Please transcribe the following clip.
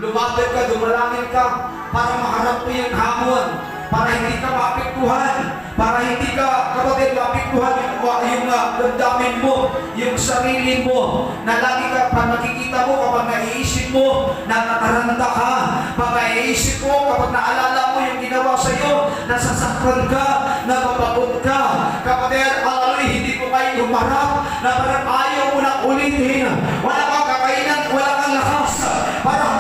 Lumapit ka, dumalangin ka para maharap mo yung hamon, para hindi ka maapektuhan, para hindi ka, kapatid, maapektuhan yung damdamin mo, yung sarili mo, na lagi ka, pag nakikita mo, kapag naiisip mo, natataranta ka, pag naiisip mo, kapag naalala mo yung ginawa sa iyo, nasasaktan ka, napapagod ka, kapatid, hindi ko kayo humarap, na parang ayaw mo na ulitin, wala kang kakainan, wala kang lakas, para